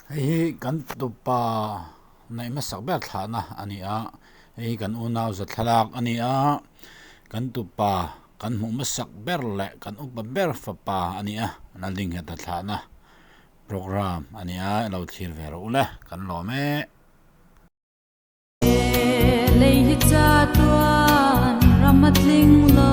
Hei kan tupa nei masak ber thana ania hei kan unaw za thalak ania kan tupa kan mu masak ber le kan upa ber fapa ania Laldingngheta thana program ania lo thir ve ro le kan Lawm lei cha tuan ramatling lo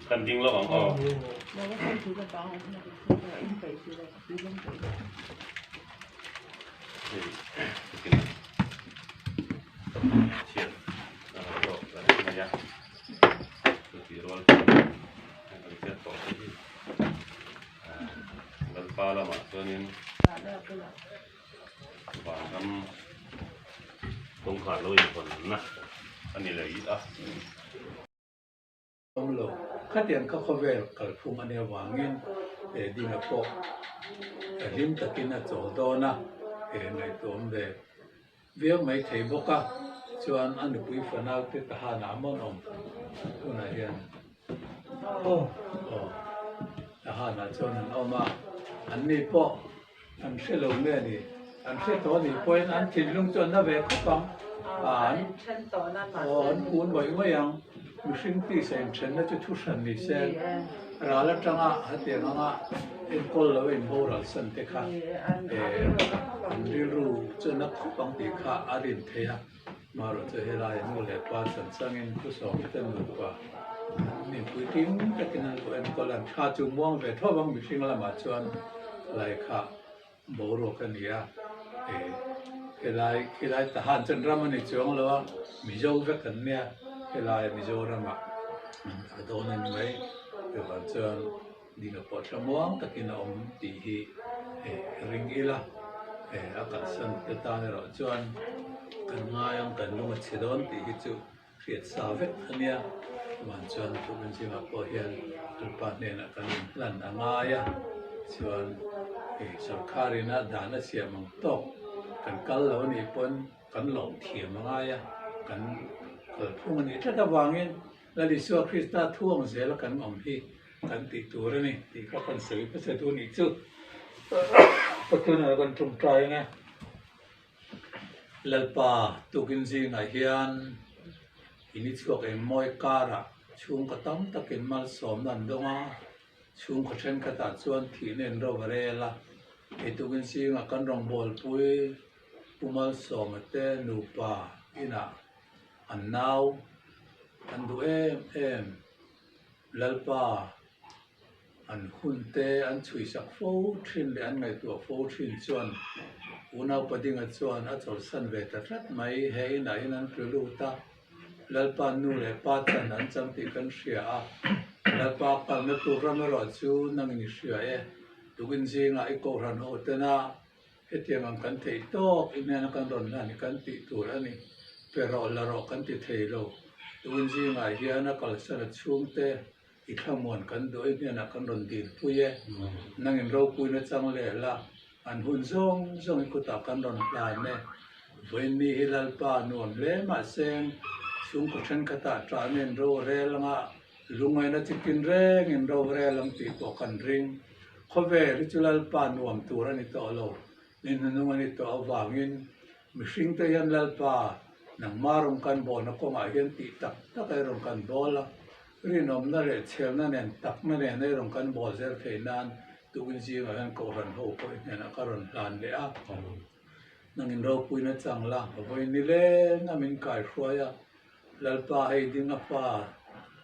肯定了往后。切，然后大家。lama chuanin vàng năm công khả lôi còn na anh này là ít à ông lộ khách điện các kho về cả phùng anh em vàng in để đi ngập bộ lim takin là chỗ đó na để ngày tôm về việc mấy thầy bốc à chuan anh được quý phần nào thì ta hà nắm món ông cái này hian ta hà nắm chuan anh ông mà anh đi bộ anh sẽ lâu nữa đi anh sẽ thôi đi quên anh chỉ lung chuan nó về khóc bằng anh cuốn vậy mấy yang mình sinh ti sen chân nó cho thu sản đi sen rồi là trong hạt tiền nó em coi là em bầu là sân thế khác anh đi ru cho nó khóc bằng thì khác anh đi thế à mà rồi cho hết lại nó lại qua sân sang em cứ sống cái tên người qua mình cứ tìm cái này của em coi là cha chung mong về thôi bằng mình sinh là mà chọn lại khác bầu rồi cái này à khi lại ta han chân ra mình chọn là mình giàu cái cần nè khi lại mình giàu ra mà ở đó nên mấy cái bạn chọn đi nó bỏ trong mong ta kia ông thì ring ila akan san kita ni rawh chuan kan ngai ang kan lunga chhedon tih hi chu hriat sa vek ania man chuan tumin singa pawh hian LALPAN hnenah kan hlan a ngai a chuan sarkharina dana siam ang tawk kan kal lo ni pon kan lawm thiam a ngai a kan kalphung ani tlat awangin lali suwa Krista thuang zel kan awm hi kan tih tur ani tih kha kan sawi pasatu ni chu patun kan tum trai nè lalpa tukin zi ngai hian ini chuak em moi kara chung ka tam takin malsawm nan donga chung ka then ka ta chuan Thih nen ro varela tukin zi nga kan rong bol pui pumalsawm te nupa ina an nau an du em lalpa an hun te an chui sak fo thin le an ngai tu fo thin chuan unau pading a chuan a chol san ve ta rat mai he na in an tlu ta LALPAN nu le pa chan an cham ti kan hria a LALPA kal na tu ram ro chu nang ni hria e tukin zinga I kohhran ho te na hetiang ang kan thei tok in na kan ron na ni kan ti tur ani pero la ro kan ti thei lo tukin zinga hian a kal san chung te I khamon kan doi na kan ron din puye nangin ro pui na chang le la an hun zong I kuta kan ron plan ne vuini hi LALPA nuam le ma seng chung ko then kata tra nen ro re langa lungai na chikin reng in ro re lang ti to kan ring khove ri chu LALPA nuam tur ani to lo nin nu ani to awangin mihring te yan LALPA nang marong kan bo na ko ma hian ti tak tak ai rong kan bola rinom na le chhem na nen tak na ne nei rong kan bol zer theinan tukin zi nga han kohhran ho ko ina karon plan le a nangin ro pui na changla voi ni le na min kai hruaya LALPA hei ding a pa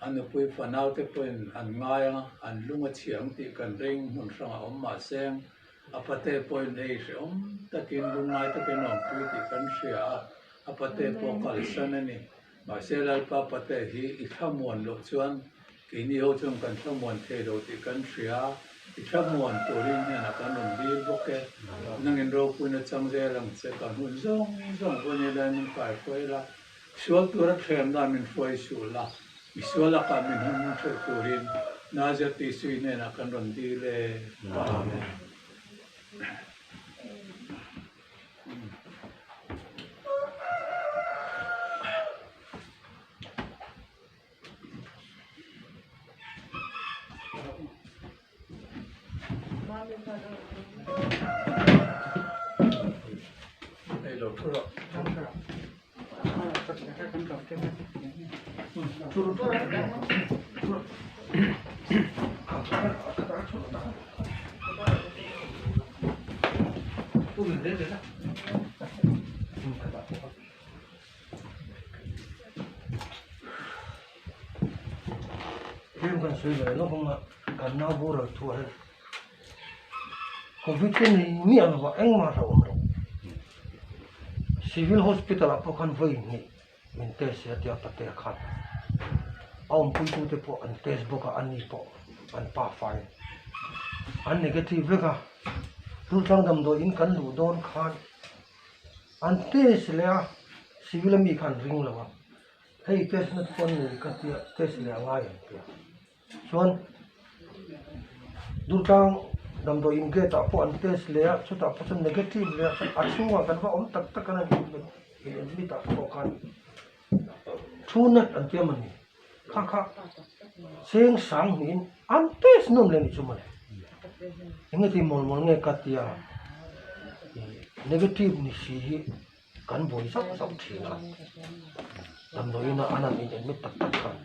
an pui fanau te poin an ngai an lunga chiang ti kan ring mun sanga om ma seng apate poin hei se om takin lungai takin om pui ti kan hria apate po kalsan ani ma se LALPA pate hi I thamon lo chuan keini ho chung kan thamon the do ti kan hria I thamon turin na kan ron bil boke nangin ro pui na chang je lang che kan hun zong ko ni dan kai foi la sual tur threm na min foi su la mi suala ka min hun che turin na je ti sui ne na kan ron di le amen hello thuro kan suy về nó không cần nào bù rồi thua hết Covid cái này miệng và anh mà sao không civil hospital apa kan vuini min test ya tiap pate khan om pun tu te po an test boka ani po an pa fai an negative veka tu tang dam do in kan lu don khan an test le a civil mi khan ring lawa hei test na pon ni ka tia test le anga yan tia chuan du tang dam do in ge ta po an test le a chu ta po chu negative le a chunga kan va om tak tak kan in mi ta po khan thunat an tia mani kha kha seng sang nin an test nom le ni chu mani ingati mol mol nge katia negative ni si kan boi sak sak thina dam do ina anan in mit tak tak kan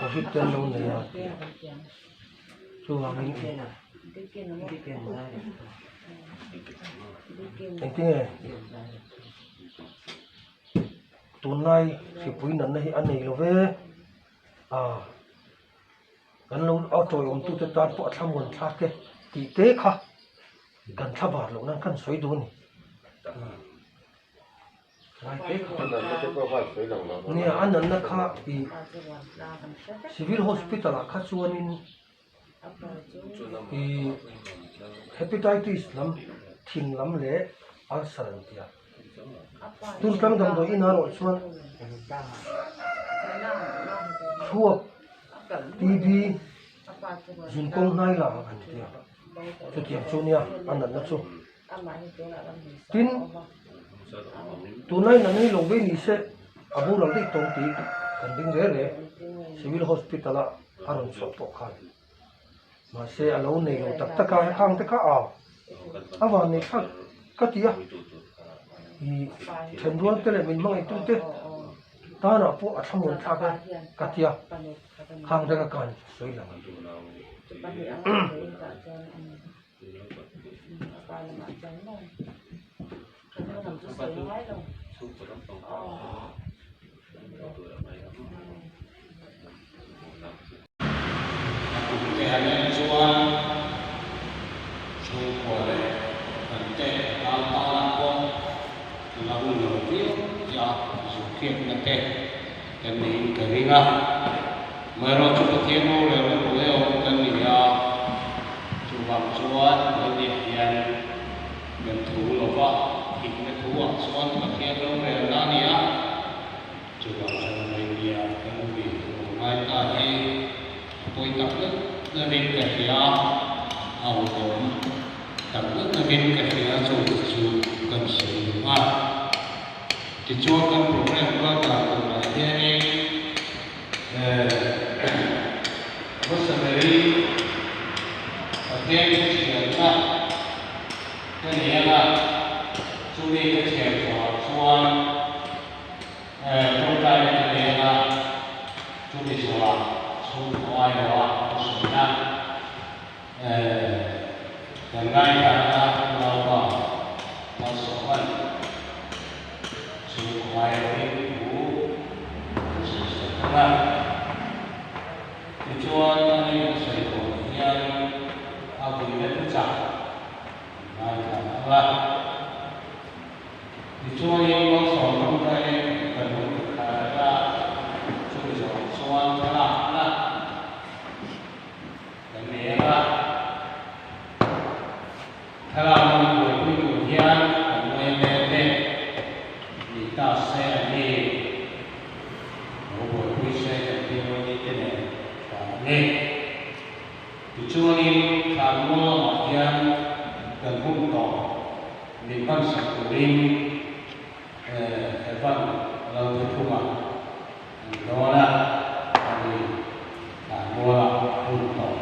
covid ten lo ne ya chu ang in ente tunai si puin nan hi anei lo ve kan lo auto om tu te tar po tham gon thak ke ti te kha kan thabar lo nan kan soi du ni ni anan na kha i civil hospital kha chuanin i hepatitis lam thing lam le ulcer tia tur tang dam do ina ro chuan thuốc TB dùn công ngay là anh tia cho tiền cho nia anh nắn nó cho tin tụi này là này lâu bên đi xe abu làm đi tông tí cần đứng thế này civil hospital là anh sốt bọc khai mà xe lâu này lâu tất tất cả hàng tất cả vào này khác cái tia thì thành luôn cái này mình mang cái tute ta nào phụ ở trong nguồn thác cái tia hàng tất cả cái sôi là Mero cuba timu lewat leo kan dia cuba cuan dari hian dan tu loba hikmat tua cuan pakai leo lewat dia cuba sama dia kan lebih mai tadi poi takut dari kerja awam takut dari kerja cuci kan semua dijualkan program berapa dia ni awse dari pakai kerja keini lah sulit kerja cuan program keini lah sulit soal soal rawh sudah dengan kata Lawm malsawm soal itu sesuatu tujuan ini saya hian aku ini pecah, apa? Tujuan ini malsawm dari kedua kata tujuan soal tlawmngaihna dan mereka tlawmngaihna vuitu hian mawlh kita saya ni tujuan kamu yang terbuka dengan sekuring hebat lalu rumah doa kami kamu untuk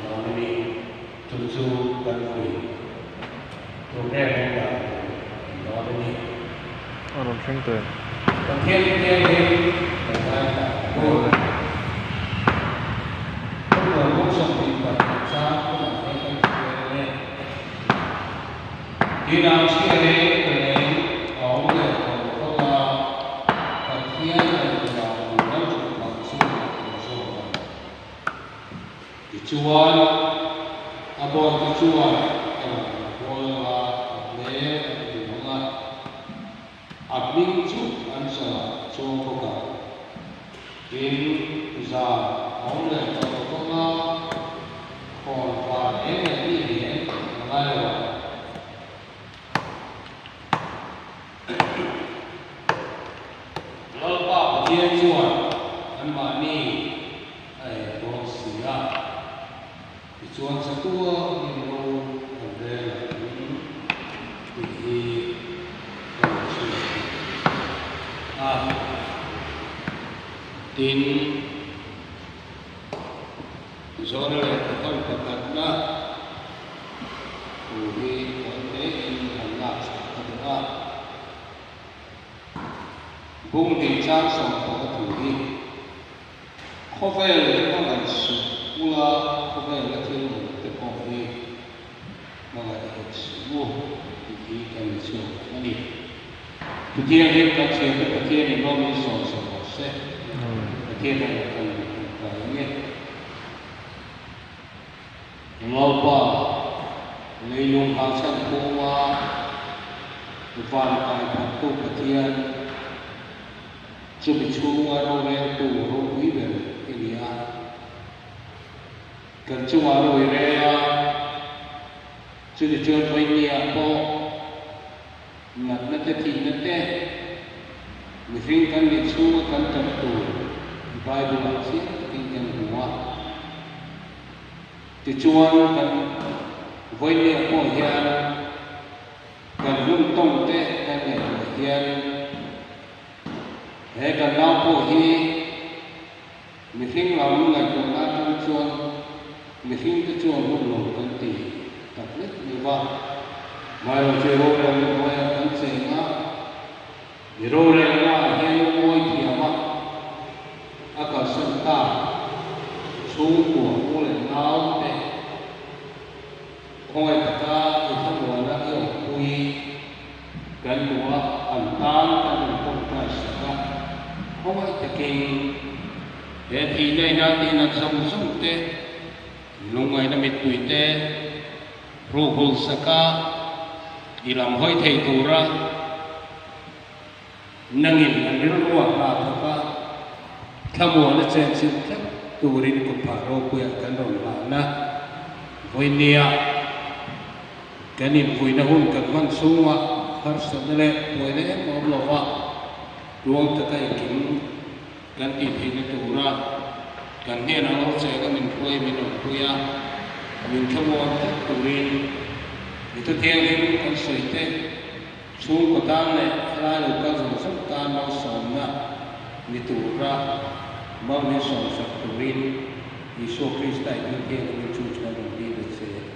melalui tujuh kali program doa ini orang cengkeh Di dalam sini kalian awse kalau hian dan malsawm tujuan apa tujuan abing cu ansa coba in za mawlh còn và thế này đi thì ngay rồi LALPAN chia chuan anh mà ni ai có sự à thì chuan sẽ tua nhưng lâu ở đây là thì tin zona le kon pakatna uri konte in hanna sakatna bung di chang som ko turi khovel ko ngan su ula khovel la thil te ko ni ma ga ek su di kan su ani tutia he ka che ka che ni no mi so so se kia này là phần nhất LALPAN lấy luôn hàng sản phẩm và tài sản tu bát thiên chụp chungah rawh tu rawh quý về cái gì à cần chungah rawh re chụp chungah vuina po ngặt nó cái thịt nó té mình riêng cần mình chungah cần chấm tu Bible là gì kinh hoa thì chuan cần với niệm của hian cần luôn tông tế cần niệm của hian hệ cần lao của hi mình think làm ngày của ta trong chuan mình think cái chuan luôn luôn cần tỉ tập nhất như vậy mai rồi chơi rồi là một ngày cần chơi ngã rồi là hian ngồi thì mà aka santa chung của cô lên áo để coi cả cái thằng nó đã yêu quý gần của anh tan anh không phải sợ không ai takin để thì này na thì na sống te lúc ngày na mít pute ruhul saka ilam hoi thei tura nangin nangin ruah na thapa thamo na chen sin thak turin ko pharo kuya kan ron la na vuina kanin vuina hun kan man sunga har sadale poile mawlh rawh ta kai kin kan ti thina tura kan he na lo che ka min poi min ron kuya min thamo thak turin itu thiang hin kan soite chung ko tan le la lo ka zo sam ta malsawm na ni tura mawlh som sak turin Isu Krista itu dia yang cuci dan beri bersih.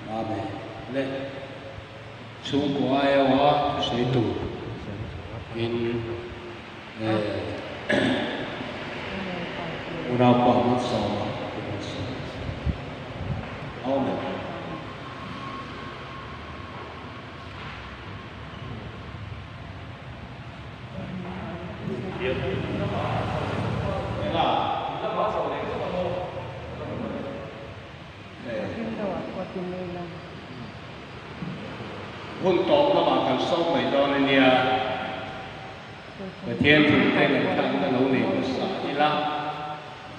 Amen. Le, sungguh ayah itu in berapa masa? Amen. Hôn tốt các bạn cần sâu mấy đó nên nha và thiên thủ tên là khăn ta nấu nỉ của xã đi lắm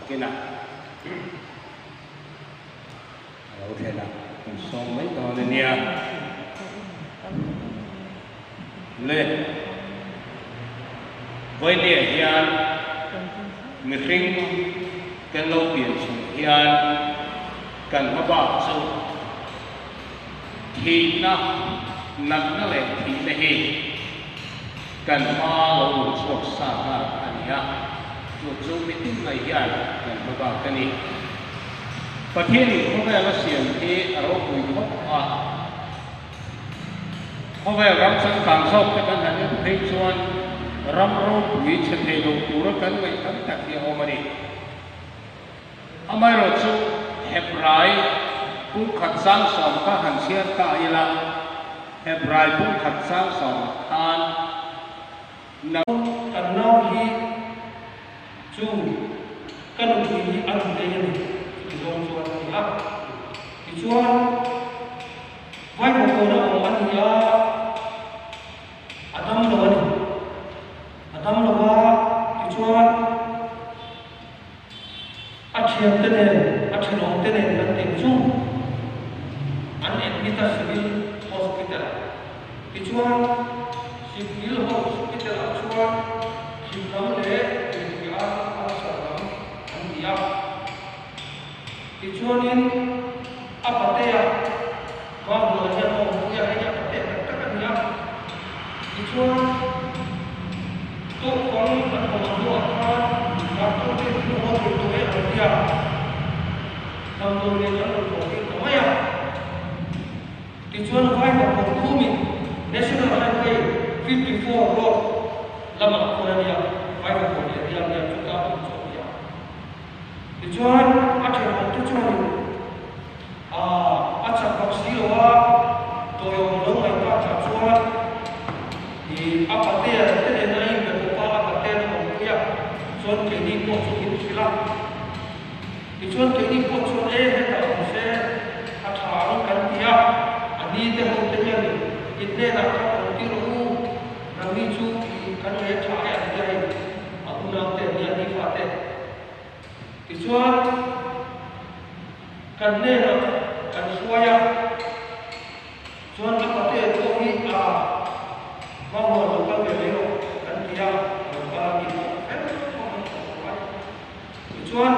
cái nào nấu thế nào cần sâu mấy đó nên nha lên với địa hian người sinh cái lâu biển xuống hian cần có bảo sâu thì nó nặng nó lại thì là gì cần hoa lâu suốt xa ra anh ya chuột zoom meeting này ya cần bao cái này và thiên không phải là xiềng thì ở đâu cũng có không phải làm sẵn càng sâu cái căn này thấy chuan Ramhlun vì chân thầy đầu cũ nó cần vậy cần đặt đi hôm nay amai rồi chú hẹp rải cũng khát sang sòng các hành xiên tại là hẹp rải cũng khát sang sòng an nấu ăn nấu hi chung cần thì ăn cái này chuan thì áp thì chuan vai một cô nó còn ăn ya Adam lo ni Adam lo ba thì chuan achhiam te ne khenong te nen kan tem chung an admit civil hospital ti chuan civil hospital chuan khimlam le ya asaram an dia ti chuan in apatea ma bo ya no ya ya pate ta kan ya ti chuan to kon an ko do a doctor ke no to e an dia nam do le an ko ke to ya ti chuan vai ko ko mi national highway 54 road lama ko ya vai ko ya ya chuka ko ya ti chuan a the ko ti chuan a cha ko si wa to yo no ngai ka cha chuan i apate ya te nai be ko pa apate no ya chuan keini ko chu in sila ti chuan keini ko chu e he ta se a thang kan tia ani te ho te ya ni itne na ka ko ti ro na mi chu kan le tha ya ni ai a una te ya ni fa te ti chuan kan ne na kan suaya chuan apate ko hi a ma mo lo ka be le kan tia ka ki chuan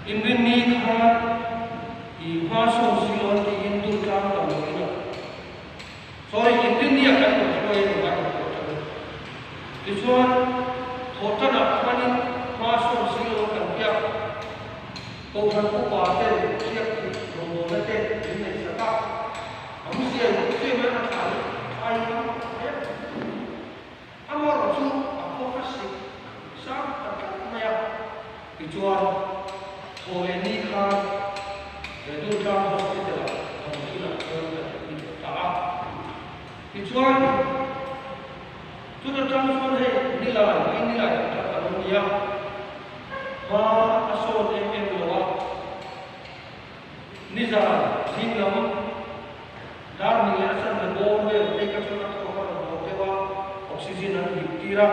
in rin ni kha i ma so silon ti in tu kam ta lo ni sorry in rin ni ka ko ko e ma ko ta ti chuan thota na khani ma so silon kan kya ko han ko pa te siap ti ro mo na te ni ne sa ka am sia te ma na ka ai ma amor chu a ko ka si sa ta ka ma ya ti chuan thôi ni kha để đưa ra hospital không chỉ là ta ti chuan tu na trong chuan he ni la ta ka lo ya ma aso em lo ni za jing lam dar ni la san na bo me te ka chuan ko ka lo te wa oxygen an ni tira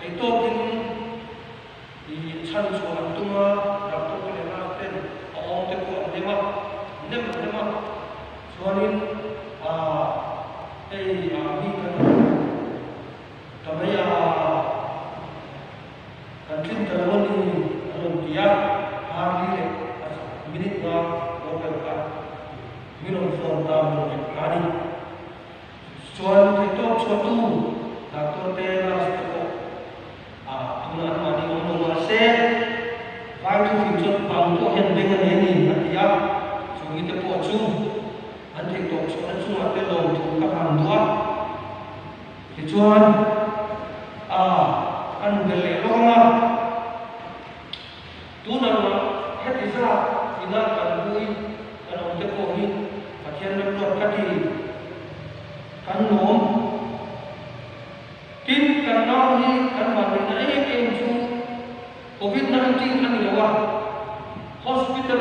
te to tin i chan chu an tunga doctor ko le na ten om te ko an dema nem chuanin ei mi kan tamaya kan tin ta lo ni alo dia ha ni le minute na ko ka minun phone ta mo ka ni chuan te to chu tu doctor te la ko tuna ma ni om no se vai thu phim chut pang to hian beng an ni atia chung ite po chung an thei to chu an chung ate lo thu ka ham dua ti chuan an bel le lo ma tuna ma heti za ina kan bui kan om te po ni pathian le lo ka ti kan nom tin kan nau ni kan ma ni na em chu COVID-19 kan ilawa hospital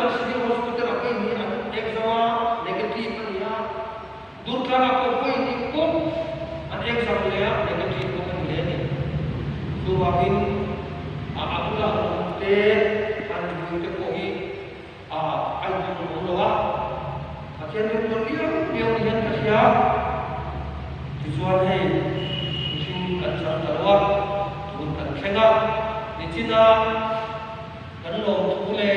ke ni an exam negative kan ya dur kala ko koi ni ko an exam le ya negative ko kan le ni so wakin abula te kan te ko hi ai kan lo wa pathian ni to dia ni han ka sia visual hai kan sang tarwa tun kan khenga ni china kan lo thu le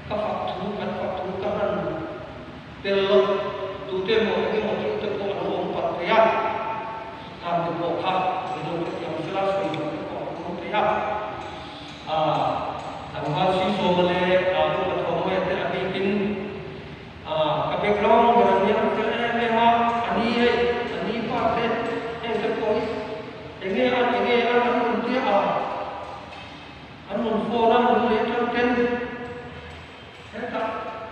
ka fak thu ka han tel tu te mo ke mo tu te ko lo om pat ya ta te ko kha ni lo ke yang sila sui ko ko te ya ang ha si so le lo ka thong me te a kin ka background ran ni an te le ma ani pa te en te ko enge an mun te an mun fo na mun le tan ten eta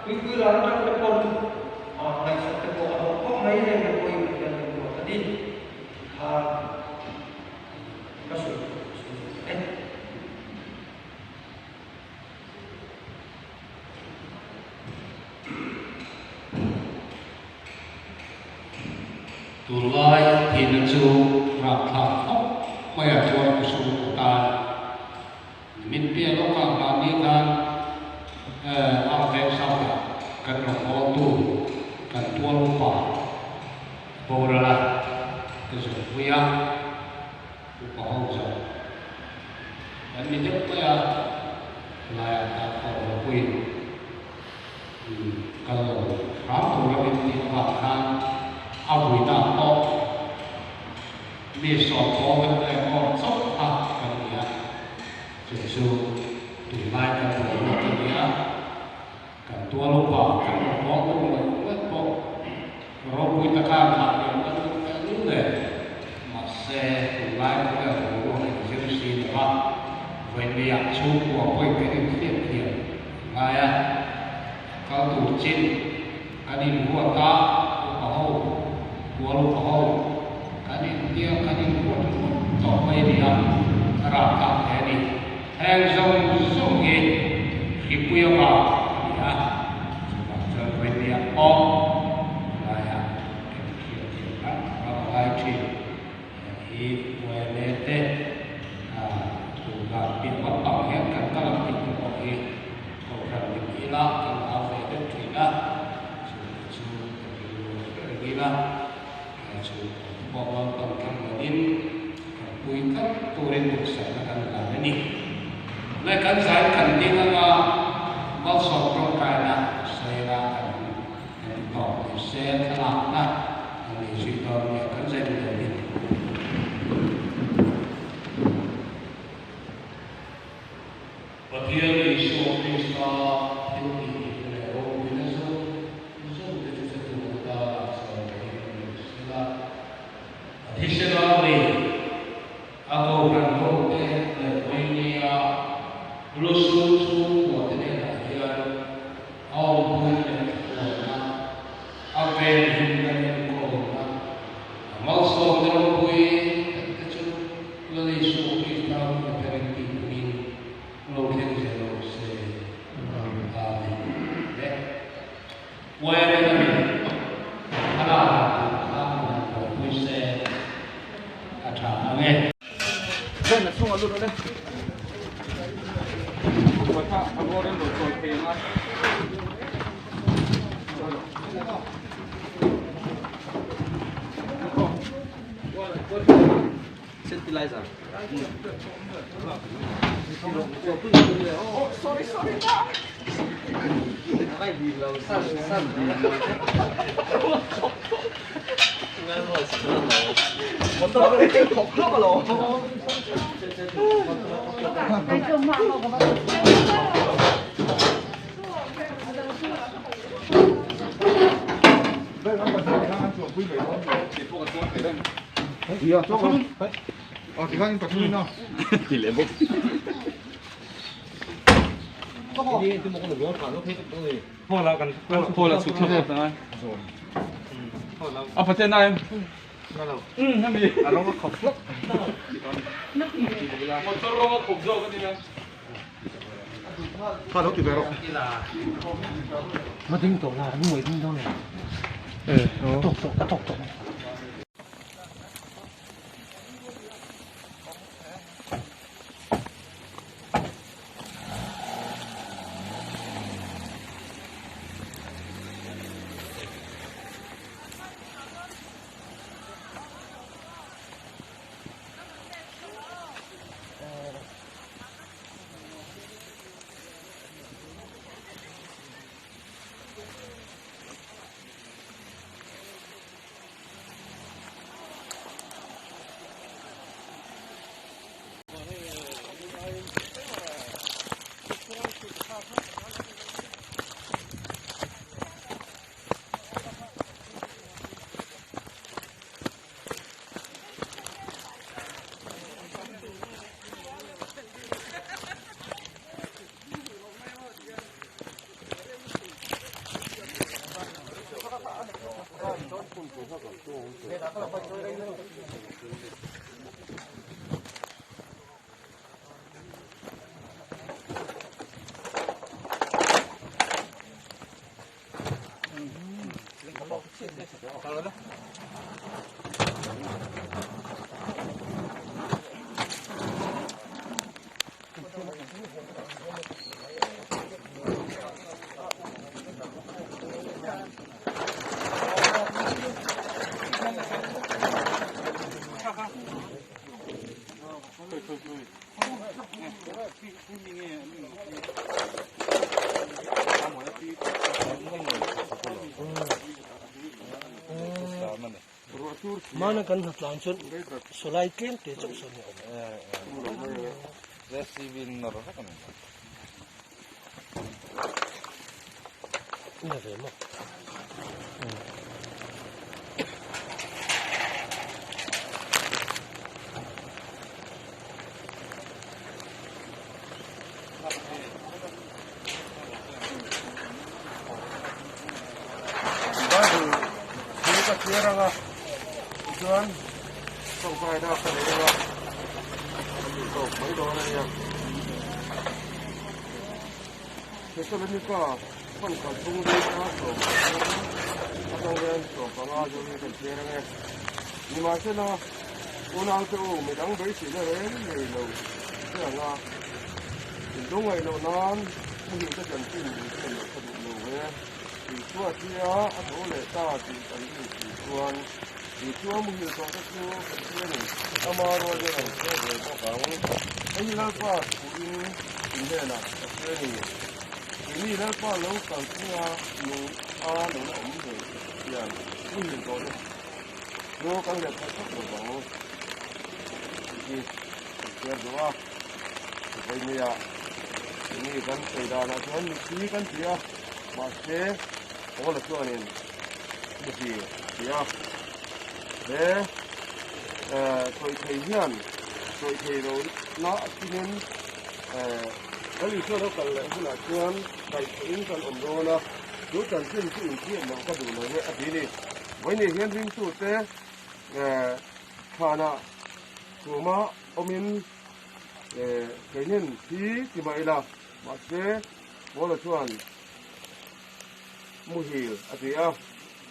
kui la tan te ko ngai sa te ko ko mai le ko i ke ni ko tadi ha ka su tu lai tin chu ra tha mai a choi ku su ta min pe lo ka ba ni kan ตัวลูกป่าโบราณก็จะวิ่งลูกป่าห้องจะอันนี้เด็กก็ยังลายเขาวิ่งkalau kamu yang dilakukan vuitu atau misal orang sok kerja sesuatu dilakukan oleh dia kan tua lupa kan orang vuitu kan yang itu masih dilakukan oleh jenis apa vuitu cukup apa yang dia gaya kalau tu cint, kani buat tak, buat kani dia kani buat tak boleh dia rakyat ini. Aizawl ni hidup apa dia, sebab dia raya, kita apa lagi? Hidup ini juga pintar yang kan kalau pintar ini, kohhran gila. Gila, bahwa pengkajian vuitu turun bersama dengan ini. Lekan saya kandinya malsawm perkara saya akan tahu saya tlawmngaihna ini sudah kan saya ini. Bagi isu Krista Aizawl aku Ramhlun South YMA lusuh buat ini hian kohhran awse kohhran malsawm dalam kecil lali suhu kita berperan keini lokasi awse vuina Đây là chung ở luôn đó đây. Và ta avo đến rồi rồi thì nó. Fertilizer. Oh, sorry. Cái gì lâu săn. Một tờ cái khóc lắm mà lỗ. Cái chung mà nó có bắt. Đây nó còn cái ăn chuột quý vị đó. Thì phụ cái cái đây. Gì à? Cho không? Thì các anh tập trung nào. Chỉ lấy bốc. Đi thì một con lửa nó thấy cái gì. Thôi là cần thôi là sụt thôi rồi. À, phải trên này em. Năm gì? À, nó khổng lắm. Một số nó khổng dâu cái gì em? Thôi, nó từ về rồi. Mà tính tổ là nó mới tính đâu này. Tổ. mana kan hatlan chun solai tlem te chok son ni ina ve ma Kira Tuan, sampai dah kerja. Untuk bayi dua orang ya. Sesuatu ni kah, pun kau tunggu dia tu. Atau dia tu, kalau jadi kerja ni. Ni macam na, orang tu memang bayi sih dah ni lo. Tiada, indung ay lo nan, mungkin kita jantin kita sebut lo ya. Itu dia, atau le tak di kali Tuan. Itu mungkin sesuatu kerja ni. Amaru aja kan, saya kau. Ini lalpa, ini na, kerja ni. Ini lalpa lalu kalnya, lalu lalu ya, mungkin kau ni. Lalu kan lepas tu kau. Ini kerja dua. Ini ya, ini kan kerja na Tuan, ini kan dia masih, orang Tuan ini, mesti dia. Tôi thấy hian, tôi thấy rồi nó nên cái lý do đó cần là cái là chuyên cái in cần ổn định là đối tượng chuyên chuyên chuyên nó có đủ là cái gì đi, với này hian riêng số thế thà na số mà ông in cái nên thì vậy là mà sẽ vô là chuyên mua hiểu gì à,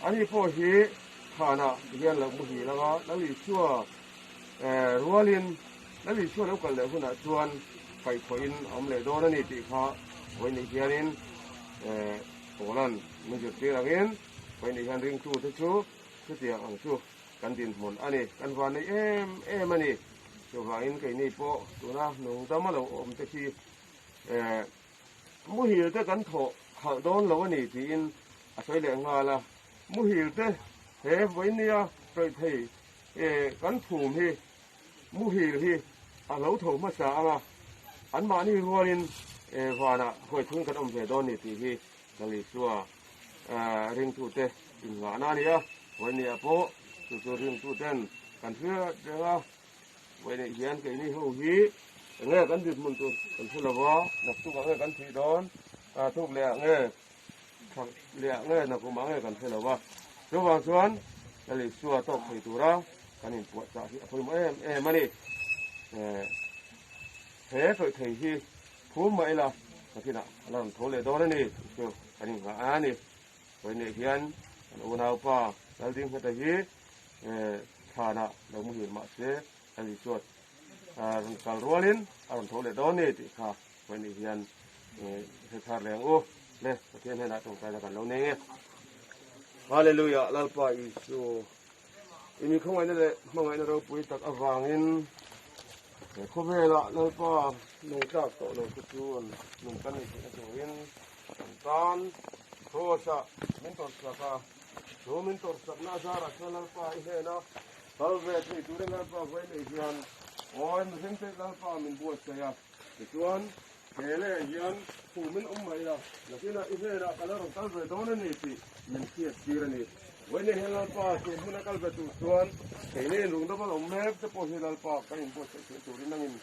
anh ấy phô hiểu thà na hian là mua hiểu là nó lý doรัวลินนั่นลิช่วยแล้วกันเลยคุณอาจวนไปขออินอมเลโดนั่นนี่ติข้าไว้ในเฮียนินโอ้นั่นมันจุดที่อะไรนไว้ในเฮียนริงชูทุกชูทุกเสียงอังชูกันดินหมุนอันนี้กันวันนี้มันนี่ช่วยอินไก่นี่โปตัวน่ะหนุ่มตามาเราอมตะกี้มุหิวแต่กันโถหางโดนเราวันนี้ที่อินอาศัยแหล่งงานละมุหิวแต่เฮ้ไว้เนี่ยไปเทกันผูมที่มุฮีที่เราถูกมาสามาอันมานี่รัวลินวานะคอยทุ่งกันอมเสดอนนี่ที่นั่นลิชัวเรื่องตูเตอินงานานี่อ่ะวันนี้พอตัวเรื่องตูเต้นกันเพื่อเดี๋ยววันนี้เฮียนไก่นี่หูฮีเงี้ยกันดึกมันตัวกันเพื่อละวะนักตู้กันเงี้ยกันทีดอนทุกเลี้ยเงี้ยเลี้ยเงี้ยนักกูมาเงี้ยกันเพื่อละวะระหว่างส่วนนั่นลิชัวตกไปตัวเรากันนี่ปวดจากที่คุยมานี่เฮ้ตัวที่ที่พูดไม่ละที่น่ะเราโทรเลยโดนนี่ชัวกันนี่ว่านี่วันนี้เฮียนอุณหภูมิเราดิ้งเหตุที่ฐานะเราไม่เห็นมาเสียกันนี่ชัวการรัวลินเราโทรเลยโดนนี่ที่ค่ะวันนี้เฮียนเหตุการณ์แรงโอ้เลยประเทศนี้นะตรงใจกันเราเนี่ยฮาเลลูยาลาลปาอิสุอีมีข้างในนั่นแหละข้างในนั่นเราปุยตักอวางอินข้าวเวลาเราป้าหนุ่มจากโตเราคุชวนหนุ่มกันนี่ที่เราอินตานโทษะมินตอร์สักโดมินตอร์สักน่าจะรักเราป้าอีเห็นนะข้าวเวลาที่ดูเรื่องเราป้าไว้ในเฮียนโอ้ยมันเห็นแต่เราป้ามินบวชเสียชวนเฮเลเฮียนผู้มินไม่ละแล้วที่น่ะอีเห็นนะก็เราต้องการไปโดนนี่ที่มันเสียดีระนี่วันนี้เฮลัลปาคือมันนักเบตุส่วนเฮเลลุงดับเราแม้จะพอเฮลัลปาก็ยังพอจะตัวนี้นั่งอิน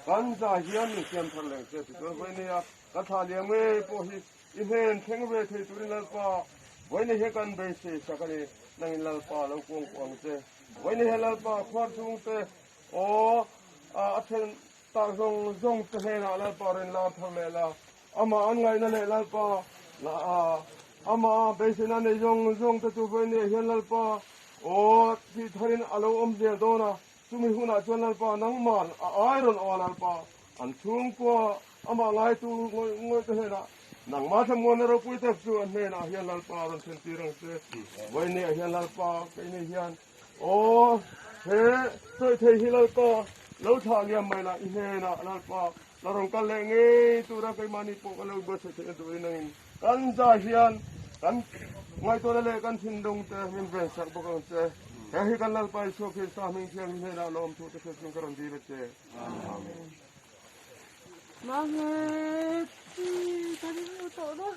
กันจะเฮียนนี่เสียมทะเลเสียตัววันนี้อ่ะก็ทาเลี้ยงเว้พอฮิอินเฮนเทงเว้ที่ตัวนี้ลัลปาวันนี้เฮกันเบสสักนี้นั่งอินลัลปาเราคงคงเสียวันนี้เฮลัลปาควาดซุงเสียโอ้อาเชนตาซงเสียนะลัลปาเรนลาทำเมล่าอามาอันไงนั่นแหละลัลปาละอามาเบสนั่นเนี่ยซงแต่ตัววันนี้เฮลัลปาโอ้ที่ทารินอาลูอมเจโดนะสุมิหุนาชวนลัลปานังมันไอรอนอลัลปาอันชุ่มกว่าอามาไงตัวงวยตัวเห็นนะนังมาทำงานเราปุยตักส่วนเนี่ยนะเฮียนลัลปาเราเส้นตีรังเสียวันนี้เฮียนลัลปาไปนี่เฮียนโอ้เฮ้ช่วยเทฮิลัลปาเราทางยังไม่ละอีเฮนะลัลปา larong kalengi tura kay manipo kalau basa sa ito inangin kan hian kan ngai to le kan sindong te min ben sak bokon te hi kan lalpai so ke sa min siang he la lom tute ke sing karon di te amen Manget, tadi mo to no.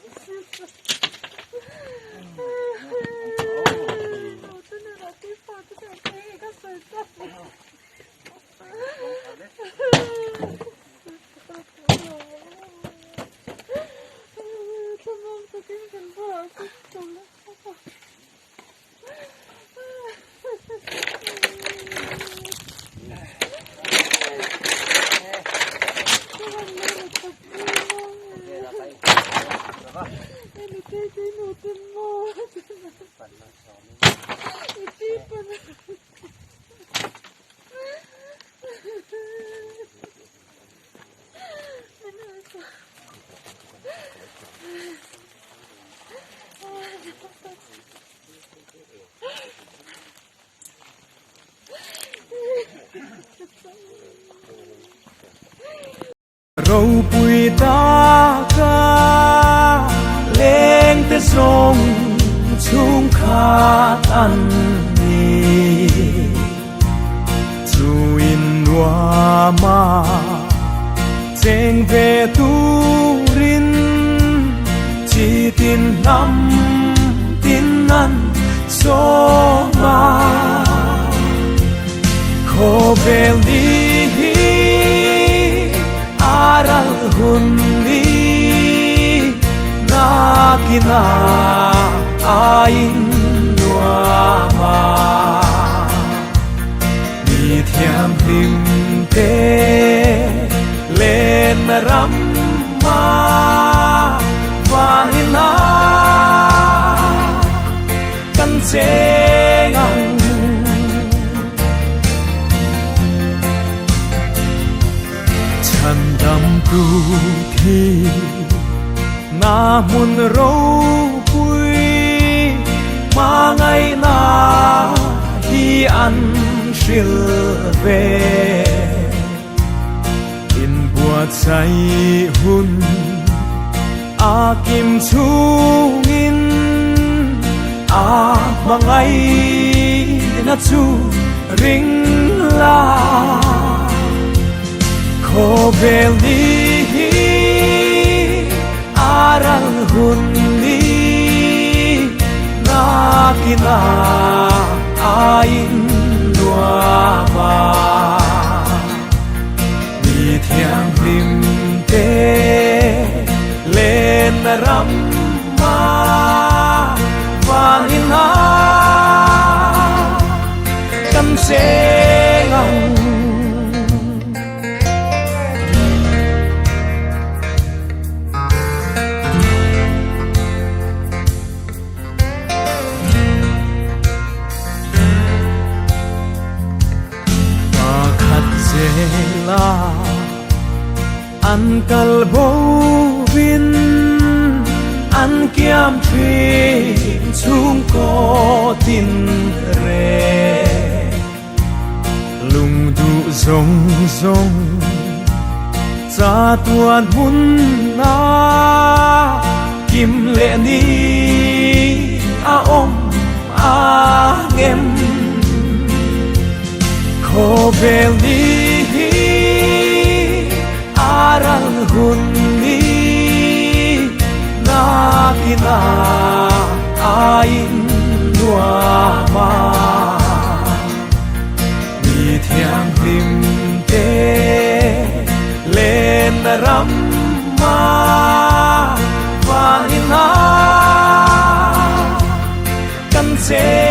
râu bùi ta ca lên tới sông chung khát ăn ni chu in hoa ma chênh về tu rin chỉ tin năm tin ăn số ma khô về đi aral hunni nakina ain nuama mi thiam him te lên ram ma vanina kan che ngang đam tu thi na mun râu bùi mà ngày na hi an shil về in bùa cháy hun a kim chung in a mà ngày na chu ring la khô về đi aral hunni nakina ain nuama mi thiang lim te lên ram ma vanina kan se ngang la an kalbo vin an kiam phi chung ko tin re lung du zong zong cha tuan hun na kim le ni a om a ngem khô về đi aral hunni nakina ain nuama mi thiang lim te lên ram ma vanina kan che